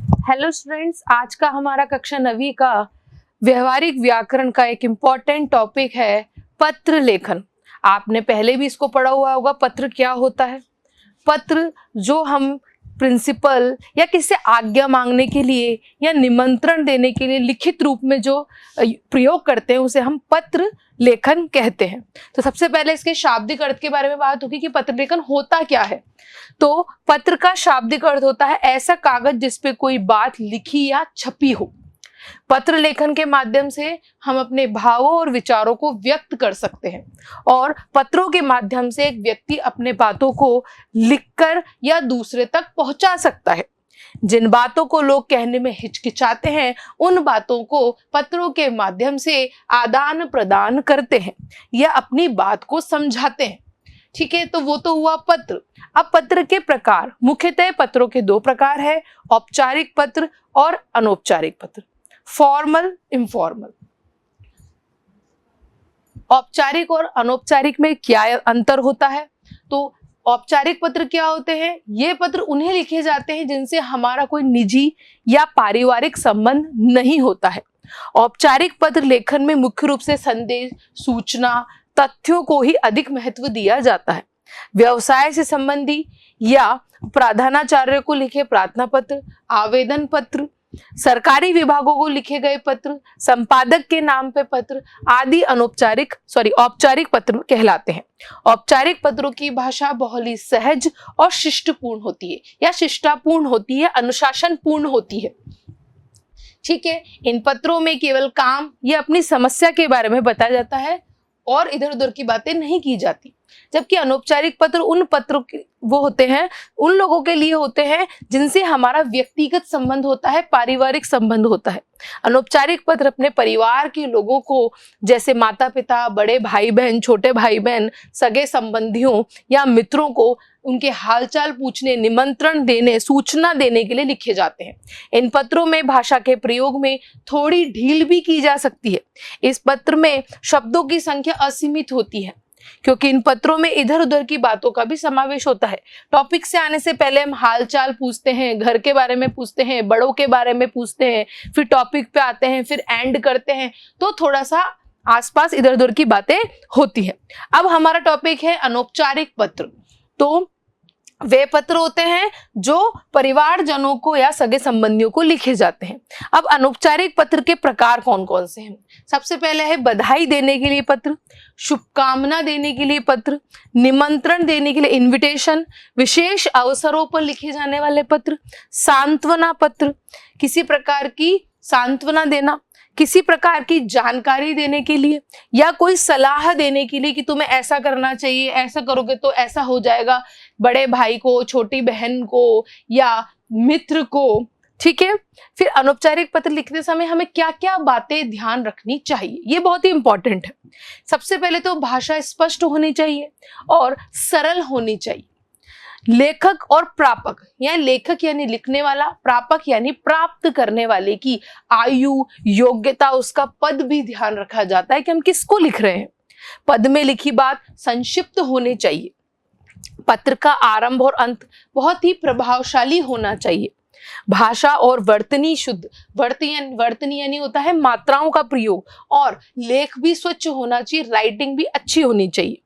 Hello students, आज का हमारा कक्षा 9वीं का व्यवहारिक व्याकरण का एक इम्पॉर्टेंट टॉपिक है पत्र लेखन। आपने पहले भी इसको पढ़ा हुआ होगा। पत्र क्या होता है? पत्र जो हम प्रिंसिपल या किसी से आज्ञा मांगने के लिए या निमंत्रण देने के लिए लिखित रूप में जो प्रयोग करते हैं उसे हम पत्र लेखन कहते हैं। तो सबसे पहले इसके शाब्दिक अर्थ के बारे में बात होगी कि पत्र लेखन होता क्या है। तो पत्र का शाब्दिक अर्थ होता है ऐसा कागज जिस पे कोई बात लिखी या छपी हो। पत्र लेखन के माध्यम से हम अपने भावों और विचारों को व्यक्त कर सकते हैं और पत्रों के माध्यम से एक व्यक्ति अपने बातों को लिखकर या दूसरे तक पहुंचा सकता है। जिन बातों को लोग कहने में हिचकिचाते हैं उन बातों को पत्रों के माध्यम से आदान प्रदान करते हैं या अपनी बात को समझाते हैं। ठीक है, तो वो तो हुआ पत्र। अब पत्र के प्रकार, मुख्यतः पत्रों के दो प्रकार है, औपचारिक पत्र और अनौपचारिक पत्र, फॉर्मल इनफॉर्मल। औपचारिक और अनौपचारिक में क्या अंतर होता है? तो औपचारिक पत्र क्या होते हैं? ये पत्र उन्हें लिखे जाते हैं जिनसे हमारा कोई निजी या पारिवारिक संबंध नहीं होता है। औपचारिक पत्र लेखन में मुख्य रूप से संदेश, सूचना, तथ्यों को ही अधिक महत्व दिया जाता है। व्यवसाय से संबंधी या प्रधानाचार्य को लिखे प्रार्थना पत्र, आवेदन पत्र, सरकारी विभागों को लिखे गए पत्र, संपादक के नाम पे पत्र आदि औपचारिक पत्र कहलाते हैं। औपचारिक पत्रों की भाषा बहुत ही सहज और शिष्टपूर्ण होती है या शिष्टापूर्ण होती है, अनुशासनपूर्ण होती है। ठीक है, इन पत्रों में केवल काम या अपनी समस्या के बारे में बताया जाता है और इधर उधर की बातें नहीं की जाती। जबकि अनौपचारिक पत्र उन पत्रों के वो होते हैं, उन लोगों के लिए होते हैं जिनसे हमारा व्यक्तिगत संबंध होता है, पारिवारिक संबंध होता है। अनौपचारिक पत्र अपने परिवार के लोगों को, जैसे माता पिता, बड़े भाई बहन, छोटे भाई बहन, सगे संबंधियों या मित्रों को उनके हालचाल पूछने, निमंत्रण देने, सूचना देने के लिए लिखे जाते हैं। इन पत्रों में भाषा के प्रयोग में थोड़ी ढील भी की जा सकती है। इस पत्र में शब्दों की संख्या असीमित होती है क्योंकि इन पत्रों में इधर उधर की बातों का भी समावेश होता है। टॉपिक से आने से पहले हम हालचाल पूछते हैं, घर के बारे में पूछते हैं, बड़ों के बारे में पूछते हैं, फिर टॉपिक पे आते हैं, फिर एंड करते हैं, तो थोड़ा सा आसपास इधर उधर की बातें होती हैं। अब हमारा टॉपिक है अनौपचारिक पत्र। तो वे पत्र होते हैं जो परिवारजनों को या सगे संबंधियों को लिखे जाते हैं। अब अनौपचारिक पत्र के प्रकार कौन कौन से हैं? सबसे पहले है बधाई देने के लिए पत्र, शुभकामना देने के लिए पत्र, निमंत्रण देने के लिए इनविटेशन, विशेष अवसरों पर लिखे जाने वाले पत्र, सांत्वना पत्र, किसी प्रकार की सांत्वना देना, किसी प्रकार की जानकारी देने के लिए या कोई सलाह देने के लिए कि तुम्हें ऐसा करना चाहिए, ऐसा करोगे तो ऐसा हो जाएगा, बड़े भाई को, छोटी बहन को या मित्र को। ठीक है, फिर अनौपचारिक पत्र लिखते समय हमें क्या क्या बातें ध्यान रखनी चाहिए, ये बहुत ही इंपॉर्टेंट है। सबसे पहले तो भाषा स्पष्ट होनी चाहिए और सरल होनी चाहिए। लेखक और प्रापक, या लेखक यानी लिखने वाला, प्रापक यानी प्राप्त करने वाले की आयु, योग्यता, उसका पद भी ध्यान रखा जाता है कि हम किसको लिख रहे हैं। पद में लिखी बात संक्षिप्त होनी चाहिए। पत्र का आरंभ और अंत बहुत ही प्रभावशाली होना चाहिए। भाषा और वर्तनी शुद्ध, वर्तनी यानी होता है मात्राओं का प्रयोग, और लेख भी स्वच्छ होना चाहिए, राइटिंग भी अच्छी होनी चाहिए।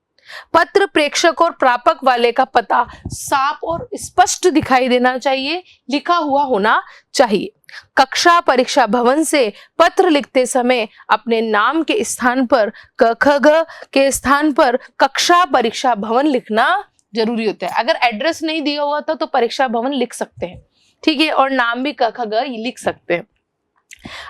पत्र प्रेषक और प्रापक वाले का पता साफ और स्पष्ट दिखाई देना चाहिए, लिखा हुआ होना चाहिए। कक्षा परीक्षा भवन से पत्र लिखते समय अपने नाम के स्थान पर क ख ग के स्थान पर कक्षा परीक्षा भवन लिखना जरूरी होता है। अगर एड्रेस नहीं दिया हुआ था तो परीक्षा भवन लिख सकते हैं, ठीक है, और नाम भी क ख ग लिख सकते हैं।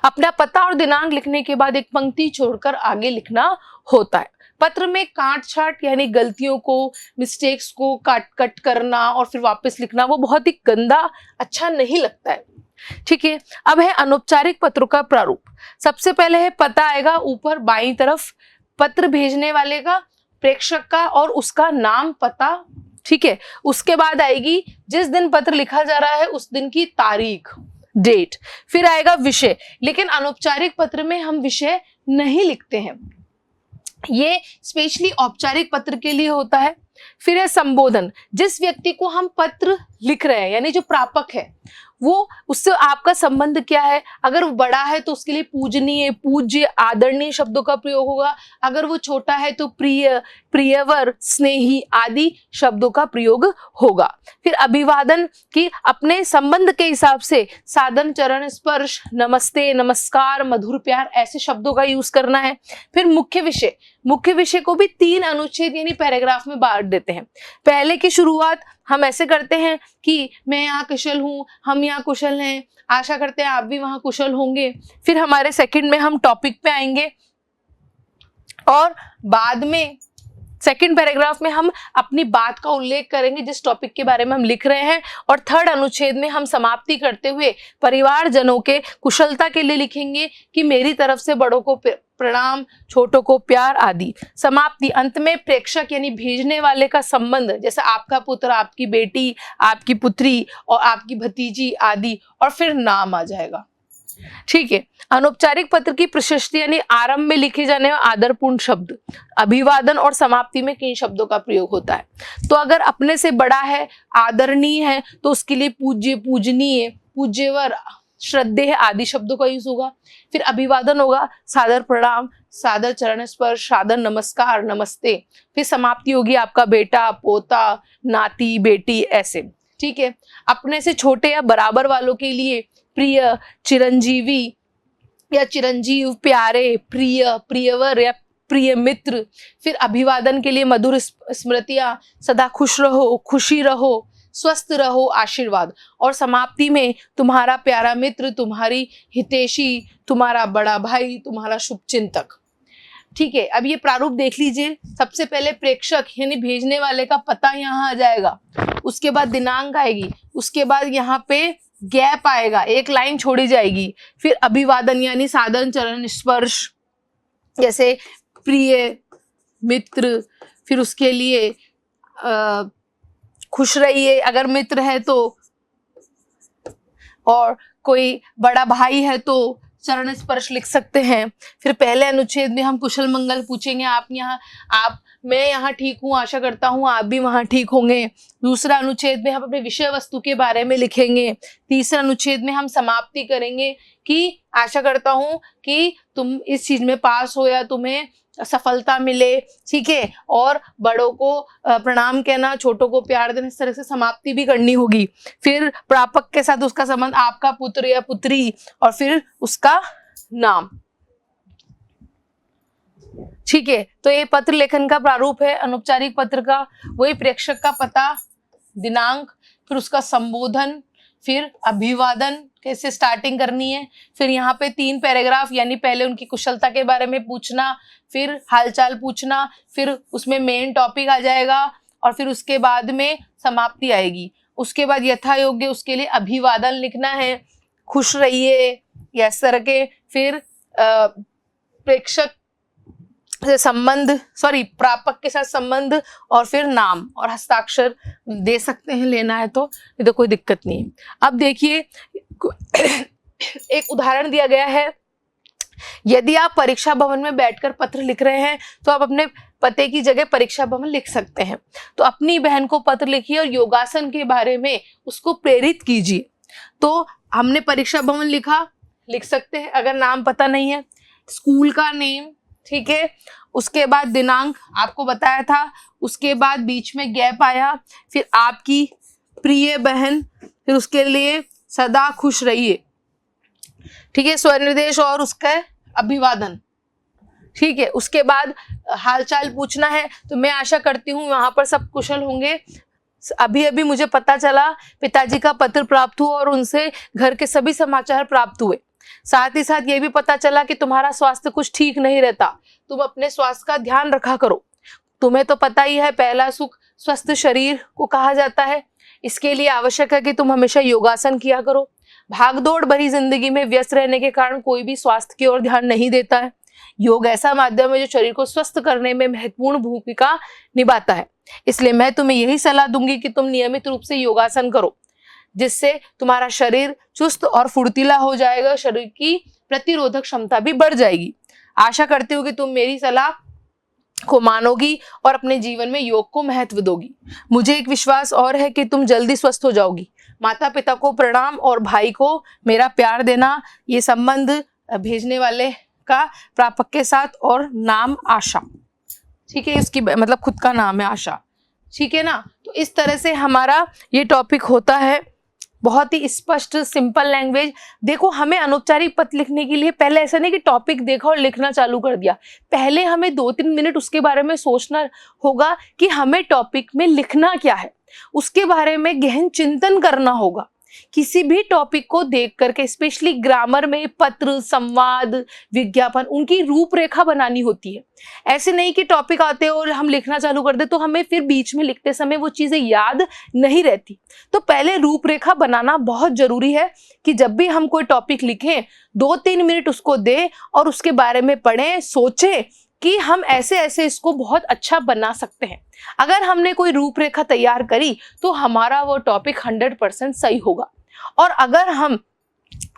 अपना पता और दिनांक लिखने के बाद एक पंक्ति छोड़कर आगे लिखना होता है। पत्र में काट छाट यानी गलतियों को, मिस्टेक्स को कट करना और फिर वापस लिखना, वो बहुत ही गंदा, अच्छा नहीं लगता है। ठीक है, अब है अनौपचारिक पत्रों का प्रारूप। सबसे पहले है पता आएगा ऊपर बाईं तरफ, पत्र भेजने वाले का, प्रेषक का और उसका नाम, पता। ठीक है, उसके बाद आएगी जिस दिन पत्र लिखा जा रहा है उस दिन की तारीख, डेट। फिर आएगा विषय, लेकिन अनौपचारिक पत्र में हम विषय नहीं लिखते हैं, ये स्पेशली औपचारिक पत्र के लिए होता है। फिर है संबोधन, जिस व्यक्ति को हम पत्र लिख रहे हैं यानी जो प्रापक है वो उससे आपका संबंध क्या है। अगर वो बड़ा है तो उसके लिए पूजनीय, पूज्य, आदरणीय शब्दों का प्रयोग होगा। अगर वो छोटा है तो प्रिय, प्रियवर, स्नेही आदि शब्दों का प्रयोग होगा। फिर अभिवादन की अपने संबंध के हिसाब से सादर, चरण स्पर्श, नमस्ते, नमस्कार, मधुर प्यार ऐसे शब्दों का यूज करना है। फिर मुख्य विषय, मुख्य विषय को भी 3 अनुच्छेद यानी पैराग्राफ में बांट देते हैं। पहले की शुरुआत हम ऐसे करते हैं कि मैं यहाँ कुशल हूँ, हम यहाँ कुशल हैं, आशा करते हैं आप भी वहां कुशल होंगे। फिर हमारे सेकंड में हम टॉपिक पे आएंगे और बाद में सेकंड पैराग्राफ में हम अपनी बात का उल्लेख करेंगे जिस टॉपिक के बारे में हम लिख रहे हैं। और थर्ड अनुच्छेद में हम समाप्ति करते हुए परिवारजनों के कुशलता के लिए लिखेंगे कि मेरी तरफ से बड़ों को प्रणाम, छोटों को प्यार आदि। समाप्ति अंत में प्रेषक यानी भेजने वाले का संबंध, जैसे आपका पुत्र, आपकी बेटी, आपकी पुत्री और आपकी भतीजी आदि, और फिर नाम आ जाएगा। ठीक है। अनौपचारिक पत्र की प्रशस्ति यानी आरंभ में लिखे जाने वाले आदरपूर्ण शब्द, अभिवादन और समाप्ति में किन शब्दों का प्रयोग होता है। तो अगर अपने से बड़ा है, आदरणीय है, तो उसके लिए पूज्य, पूजनीय, पूज्यवर, श्रद्धेय आदि शब्दों का यूज होगा। फिर अभिवादन होगा सादर प्रणाम, सादर चरण स्पर्श, सादर नमस्कार, नमस्ते। फिर समाप्ति होगी आपका बेटा, पोता, नाती, बेटी ऐसे। ठीक है। अपने से छोटे या बराबर वालों के लिए प्रिय, चिरंजीवी या चिरंजीव, प्यारे, प्रिय, प्रियवर या प्रिय मित्र। फिर अभिवादन के लिए मधुर स्मृतियां, सदा खुश रहो, खुशी रहो, स्वस्थ रहो, आशीर्वाद। और समाप्ति में तुम्हारा प्यारा मित्र, तुम्हारी हितैषी, तुम्हारा बड़ा भाई, तुम्हारा शुभचिंतक। ठीक है। अब ये प्रारूप देख लीजिए। सबसे पहले प्रेषक यानी भेजने वाले का पता यहाँ आ जाएगा, उसके बाद दिनांक आएगी, उसके बाद यहाँ पे गैप आएगा, एक लाइन छोड़ी जाएगी। फिर अभिवादन यानी सादर, चरण स्पर्श, जैसे प्रिय, मित्र। फिर उसके लिए खुश रहिए अगर मित्र है तो, और कोई बड़ा भाई है तो चरण स्पर्श लिख सकते हैं। फिर पहले अनुच्छेद में हम कुशल मंगल पूछेंगे, मैं यहाँ ठीक हूँ, आशा करता हूँ आप भी वहाँ ठीक होंगे। दूसरा अनुच्छेद में हम अपने विषय वस्तु के बारे में लिखेंगे। तीसरा अनुच्छेद में हम समाप्ति करेंगे कि आशा करता हूँ कि तुम इस चीज में पास हो या तुम्हें सफलता मिले। ठीक है। और बड़ों को प्रणाम कहना, छोटों को प्यार देना, इस तरह से समाप्ति भी करनी होगी। फिर प्रापक के साथ उसका संबंध, आपका पुत्र या पुत्री, और फिर उसका नाम। ठीक है। तो ये पत्र लेखन का प्रारूप है अनौपचारिक पत्र का। वही प्रेषक का पता, दिनांक, फिर उसका संबोधन, फिर अभिवादन कैसे स्टार्टिंग करनी है, फिर यहाँ पे 3 पैराग्राफ यानी पहले उनकी कुशलता के बारे में पूछना, फिर हालचाल पूछना, फिर उसमें मेन टॉपिक आ जाएगा, और फिर उसके बाद में समाप्ति आएगी। उसके बाद यथा योग्य उसके लिए अभिवादन लिखना है, खुश रहिए या इस तरह के। फिर प्रेषक से संबंध, प्रापक के साथ संबंध, और फिर नाम और हस्ताक्षर दे सकते हैं, लेना है तो, ये तो कोई दिक्कत नहीं है। अब देखिए एक उदाहरण दिया गया है। यदि आप परीक्षा भवन में बैठकर पत्र लिख रहे हैं तो आप अपने पते की जगह परीक्षा भवन लिख सकते हैं। तो अपनी बहन को पत्र लिखिए और योगासन के बारे में उसको प्रेरित कीजिए। तो हमने परीक्षा भवन लिखा, लिख सकते हैं अगर नाम पता नहीं है, स्कूल का नेम। ठीक है। उसके बाद दिनांक आपको बताया था, उसके बाद बीच में गैप आया, फिर आपकी प्रिय बहन, फिर उसके लिए सदा खुश रहिए। ठीक है। स्वनिर्देश और उसका अभिवादन। ठीक है। उसके बाद हालचाल पूछना है, तो मैं आशा करती हूँ वहां पर सब कुशल होंगे। अभी अभी मुझे पता चला पिताजी का पत्र प्राप्त हुआ और उनसे घर के सभी समाचार प्राप्त हुए। साथ ही साथ ये भी पता चला कि तुम्हारा स्वास्थ्य कुछ ठीक नहीं रहता, तुम अपने स्वास्थ्य का ध्यान रखा करो। तुम्हें तो पता ही है पहला सुख स्वस्थ शरीर को कहा जाता है। इसके लिए आवश्यक है कि तुम हमेशा योगासन किया करो। भागदौड़ भरी जिंदगी में व्यस्त रहने के कारण कोई भी स्वास्थ्य की ओर ध्यान नहीं देता है। योग ऐसा माध्यम है जो शरीर को स्वस्थ करने में महत्वपूर्ण भूमिका निभाता है। इसलिए मैं तुम्हें यही सलाह दूंगी कि तुम नियमित रूप से योगासन करो, जिससे तुम्हारा शरीर चुस्त और फुर्तीला हो जाएगा, शरीर की प्रतिरोधक क्षमता भी बढ़ जाएगी। आशा करती हूँ कि तुम मेरी सलाह को मानोगी और अपने जीवन में योग को महत्व दोगी। मुझे एक विश्वास और है कि तुम जल्दी स्वस्थ हो जाओगी। माता पिता को प्रणाम और भाई को मेरा प्यार देना, ये संबंध भेजने वाले का प्रापक के साथ, और नाम आशा, ठीक है, इसकी मतलब खुद का नाम है आशा, ठीक है ना। तो इस तरह से हमारा ये टॉपिक होता है, बहुत ही स्पष्ट सिंपल लैंग्वेज। देखो, हमें अनौपचारिक पत्र लिखने के लिए पहले ऐसा नहीं कि टॉपिक देखा और लिखना चालू कर दिया, पहले हमें 2-3 मिनट उसके बारे में सोचना होगा कि हमें टॉपिक में लिखना क्या है, उसके बारे में गहन चिंतन करना होगा। किसी भी टॉपिक को देख करके, स्पेशली ग्रामर में पत्र, संवाद, विज्ञापन, उनकी रूपरेखा बनानी होती है। ऐसे नहीं कि टॉपिक आते और हम लिखना चालू कर दे तो हमें फिर बीच में लिखते समय वो चीजें याद नहीं रहती। तो पहले रूपरेखा बनाना बहुत जरूरी है कि जब भी हम कोई टॉपिक लिखें 2-3 मिनट उसको दें और उसके बारे में पढ़ें, सोचें कि हम ऐसे ऐसे इसको बहुत अच्छा बना सकते हैं। अगर हमने कोई रूपरेखा तैयार करी तो हमारा वो टॉपिक 100% सही होगा। और अगर हम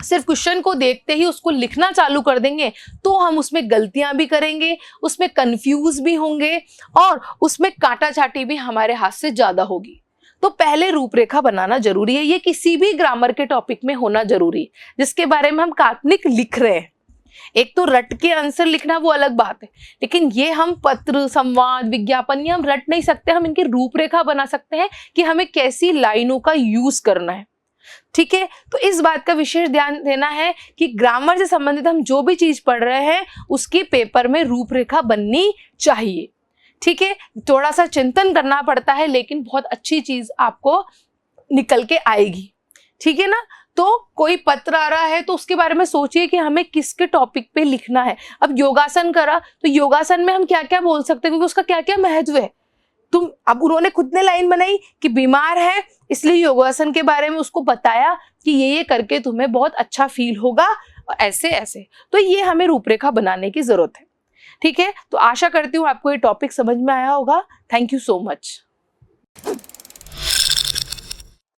सिर्फ क्वेश्चन को देखते ही उसको लिखना चालू कर देंगे तो हम उसमें गलतियां भी करेंगे, उसमें कंफ्यूज भी होंगे और उसमें काटा छाटी भी हमारे हाथ से ज्यादा होगी। तो पहले रूपरेखा बनाना जरूरी है। ये किसी भी ग्रामर के टॉपिक में होना जरूरी है जिसके बारे में हम काल्पनिक लिख रहे हैं। एक तो रट के आंसर लिखना वो अलग बात है, लेकिन ये हम पत्र, संवाद, विज्ञापन, ये हम रट नहीं सकते, हम इनकी रूपरेखा बना सकते हैं कि हमें कैसी लाइनों का यूज करना है, ठीक है। तो इस बात का विशेष ध्यान देना है कि ग्रामर से संबंधित हम जो भी चीज पढ़ रहे हैं उसकी पेपर में रूपरेखा बननी चाहिए, ठीक है। थोड़ा सा चिंतन करना पड़ता है लेकिन बहुत अच्छी चीज आपको निकल के आएगी, ठीक है ना। तो कोई पत्र आ रहा है तो उसके बारे में सोचिए कि हमें किसके टॉपिक पे लिखना है। अब योगासन करा तो योगासन में हम क्या क्या बोल सकते हैं, क्योंकि उसका क्या क्या महत्व है। अब उन्होंने खुद ने लाइन बनाई कि बीमार है इसलिए योगासन के बारे में उसको बताया कि ये करके तुम्हें बहुत अच्छा फील होगा, ऐसे ऐसे। तो ये हमें रूपरेखा बनाने की जरूरत है, ठीक है। तो आशा करती हूँ आपको ये टॉपिक समझ में आया होगा। Thank you so much.